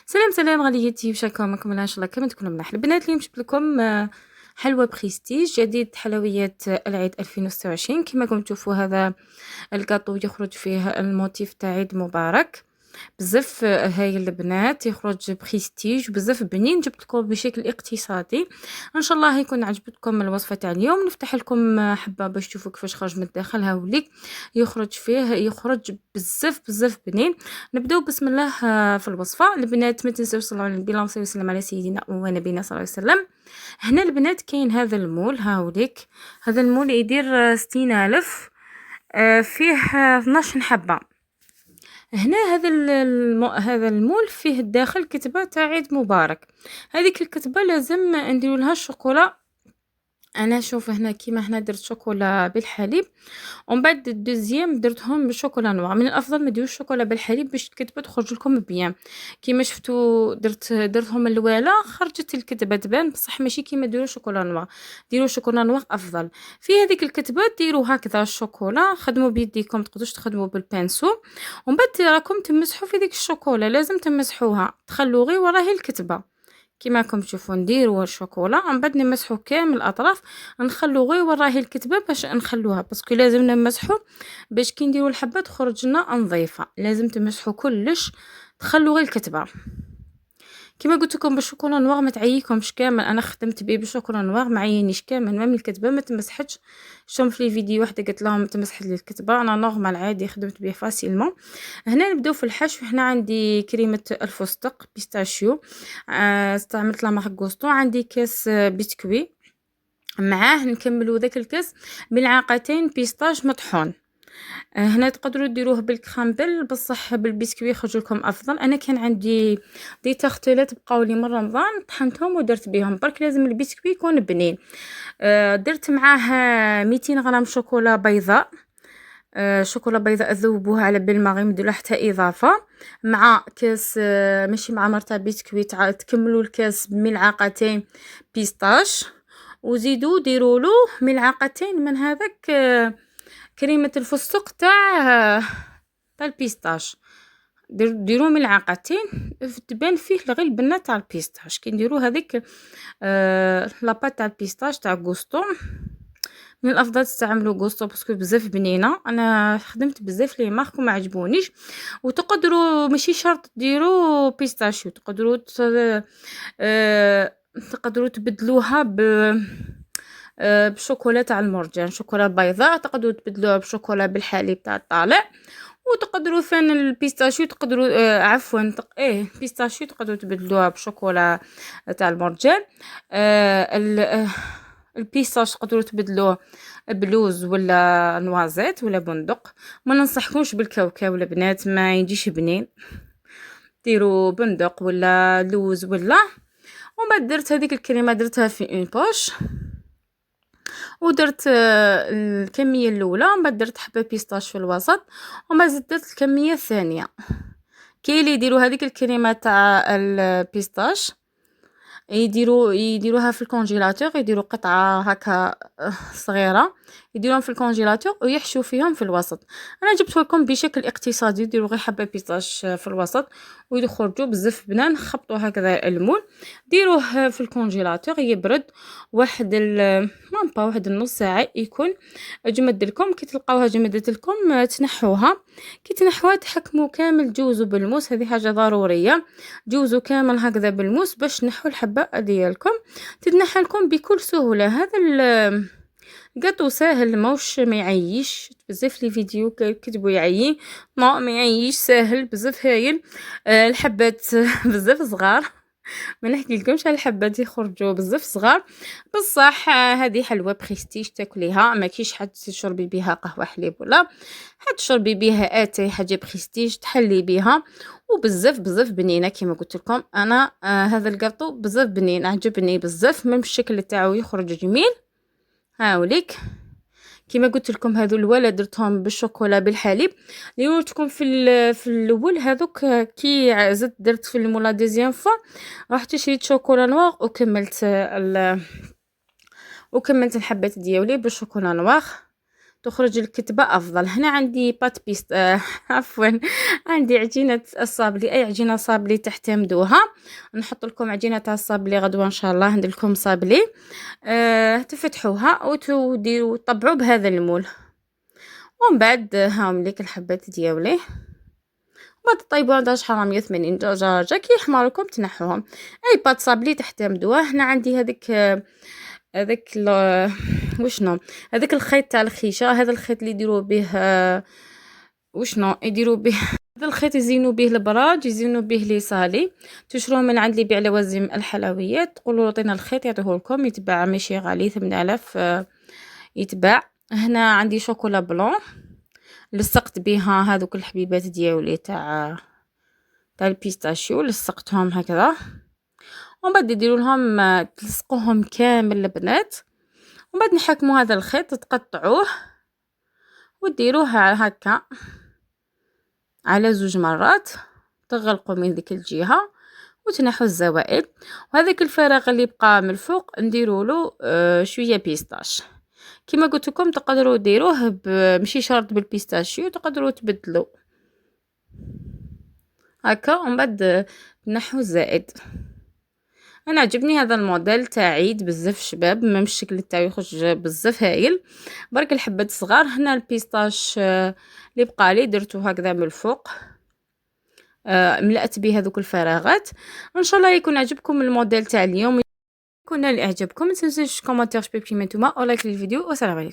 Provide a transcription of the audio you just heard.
سلام سلام غاليتي، واش راكم؟ راكم ان شاء الله كامل تكونوا ملاح. البنات اليوم جبت لكم حلوى بريستيج جديد، حلويات العيد 2026. كما راكم تشوفوا هذا الكاطو يخرج فيه الموتيف تاع عيد مبارك، بزاف هايل البنات، يخرج بريستيج بزاف بنين. جبت لكم بشكل اقتصادي، ان شاء الله يكون عجبتكم الوصفه تاع اليوم. نفتح لكم حبه باش تشوفوا كيفاش خرج من الداخل. هاوليك يخرج بزاف بنين. نبداو بسم الله في الوصفه. البنات ما تنساوش صلوا على النبي، اللهم صل وسلم على سيدنا ونبينا صلى الله عليه وسلم. هنا البنات كاين هذا المول، هاوليك هذا المول يدير 60000، فيه 12 حبه. هنا هذا المول فيه الداخل كتبه تاع عيد مبارك. هذيك الكتبه لازم نديروا لها الشوكولا. انا شوف هنا كيما هنا درت شوكولا بالحليب، ومن بعد الدوزيام درتهم بالشوكولا نوار. من الافضل ما ديروش الشوكولا بالحليب باش الكتبه تخرج لكم بيان. كيما شفتوا درتهم الوالا، خرجت الكتبه تبان، بصح ماشي كيما ديروا شوكولا نوار. ديروا شوكولا نوار افضل. في هذيك الكتبه ديروا هكذا الشوكولا، خدموا بيديكم، تقدروش تخدموا بالبانسو. ومن بعد راكم تمسحوا في ديك الشوكولا، لازم تمسحوها، تخلوا غير وراهي الكتبه. كيما راكم تشوفوا نديروا الشوكولا، من بعد نمسحوا كامل الاطراف، نخلو غير وراهي الكتبه باش نخلوها، باسكو لازم نمسحوا باش كي نديروا الحبه تخرج لنا نظيفه. لازم تمسحوا كلش، تخلوا غير الكتبه. كيما قلت لكم بالشوكولا نوار ما تعييكمش كامل، انا خدمت به بالشوكولا نوار ما عينيش كامل، ما من الكتبه ما تمسحتش. شوم في فيديو واحده قلت لهم تمسحت لي الكتبه، انا نورمال عادي خدمت به فاسيلمون. هنا نبداو في الحشو. هنا عندي كريمه الفستق بيستاشيو، استعملت لا مارك غوستو. عندي كاس بسكوي، معاه نكملوا ذاك الكاس ملعقتين بيستاش مطحون. هنا تقدروا ديروه بالكرامبل، بصح بالبسكوي يخرج لكم افضل. انا كان عندي دي تارتلات بقاو لي من رمضان، طحنتهم ودرت بهم، برك لازم البسكوي يكون بنين. درت معاه 200 غرام شوكولا بيضاء. شوكولا بيضاء ذوبوها على بال ما غير حتى اضافه، مع كاس ماشي مع مرتاع بسكوي، تكملوا الكاس بملعقتين بيستاش، وزيدوا ديروا له ملعقتين من هذاك كريمه الفستق تاع البيستاش. ديروا ملعقتين، تبان فيه غير البنه تاع البيستاش. كي نديروا هذيك لاباط تاع البيستاش تاع غوستو، من الافضل تستعملوا غوستو باسكو بزاف بنينه. انا خدمت بزاف لي مارك وما عجبونيش. وتقدروا ماشي شرط ديروا بيستاشيو، تقدروا تبدلوها بشوكولا تاع المرجان، شوكولا بيضاء. تقدروا تبدلوها بشوكولا بالحليب تاع الطالع. وتقدروا ثاني البيستاشيو تقدروا عفوا بيستاشيو تقدروا تبدلوها بشوكولا تاع المرجان. البيستاش تقدروا تبدلوه بلوز ولا نوازيت ولا بندق. ما ننصحكمش بالكاوكاو البنات، ما يجيش بنين. ديروا بندق ولا لوز ولا. وما درت هذيك الكريمه درتها في اون بوش، ودرت الكميه الاولى، ومن بعد درت حبه بيستاش في الوسط، وما درت الكميه الثانيه. كاين اللي يديروا هذيك الكريمه تاع البيستاش يديروها في الكونجيلاتور، يديروا قطعه هكا صغيره، يديروهم في الكونجيلاتور ويحشوا فيهم في الوسط. انا جبت لكم بشكل اقتصادي، ديروا غير حبه بيستاش في الوسط ويخرجوا بزاف بنان. خبطوا هكذا المول، ديروه في الكونجيلاتور يبرد واحد مامبا واحد النص ساعه، يكون جمد لكم. كي تلقاوها جمدت لكم تنحوها. كي تنحوها تحكموا كامل، جوزوا بالموس، هذه حاجه ضروريه. جوزوا كامل هكذا بالموس باش تنحوا الحبه ديالكم، تتنحى لكم بكل سهوله. هذا القطو ساهل، موش ما يعيش. بزاف لي فيديو كتبوا يعيي، ما يعيش، ساهل بزاف هايل. الحبات بزاف صغار، ما نحكي لكمش على الحبات يخرجوا بزاف صغار. بصح هذه حلوه بريستيج تاكليها، ما كيش حد تشربي بها قهوه حليب ولا حد تشربي بها اتاي، حاجه بريستيج تحلي بها. وبزاف بنينه كما قلت لكم انا. هذا القطو بزاف بنين، عجبني بزاف من الشكل تاعو، يخرج جميل. هاوليك كما قلت لكم هذو الولد درتهم بالشوكولا بالحليب. اللي وريتكم في الاول هذوك كي زدت درت في المولا دوزيام فوا، رحت شريت شوكولا نوار وكملت الحبات ديالي بالشوكولا نوار. تخرج الكتبة أفضل. هنا عندي بات بيست عفوا، عندي عجينة الصابلي، أي عجينة صابلي تعتمدوها. نحط لكم عجينة تاع الصابلي غدوة إن شاء الله، ندير لكم صابلي. تفتحوها وتديروا طبعوا بهذا المول، ومن بعد هاهم ليك الحبات ديالي، بعد طيبوا عندها شحال 180 درجة كي يحمر لكم تنحوهم. أي بات صابلي تحتمدوها. هنا عندي هذاك وشنو هذاك الخيط تاع الخيشه، هذا الخيط اللي يديروا به وشنو يديروا به هذا الخيط يزينوا به البراج، يزينوا به لي صالي. تشروه من عند اللي يبيع لوازم الحلويات، تقولوا عطينا الخيط يعطيه لكم، يتباع ماشي غالي 8000 يتباع. هنا عندي شوكولا بلون لصقت بها هذوك الحبيبات ديالي تاع البيستاشيو، لصقتهم هكذا. ومن بعد ديروا لهم تلصقوهم كامل البنات، ومن بعد نحكموا هذا الخيط تقطعوه وديروه هكا على 2 مرات، تغلقوا من ديك الجهه وتنحوا الزوائد. وهذاك الفراغ اللي بقى من الفوق نديروا له شويه بيستاش. كما قلت لكم تقدروا ديروه ماشي شرط بالبيستاشيو، تقدروا تبدلوا هكا. ومن بعد تنحوا الزائد. انا عجبني هذا الموديل تاع عيد بزاف شباب، ميم الشكل تاعو يخرج بزاف هايل، برك الحبات صغار. هنا البيستاش اللي بقى لي درتو هكذا من الفوق، ملأت به هذوك الفراغات. ان شاء الله يكون عجبكم الموديل تاع اليوم. كنا اللي اعجبكم ما تنسوش كومونتير شباب كيما نتوما، او لايك للفيديو، والسلام عليكم.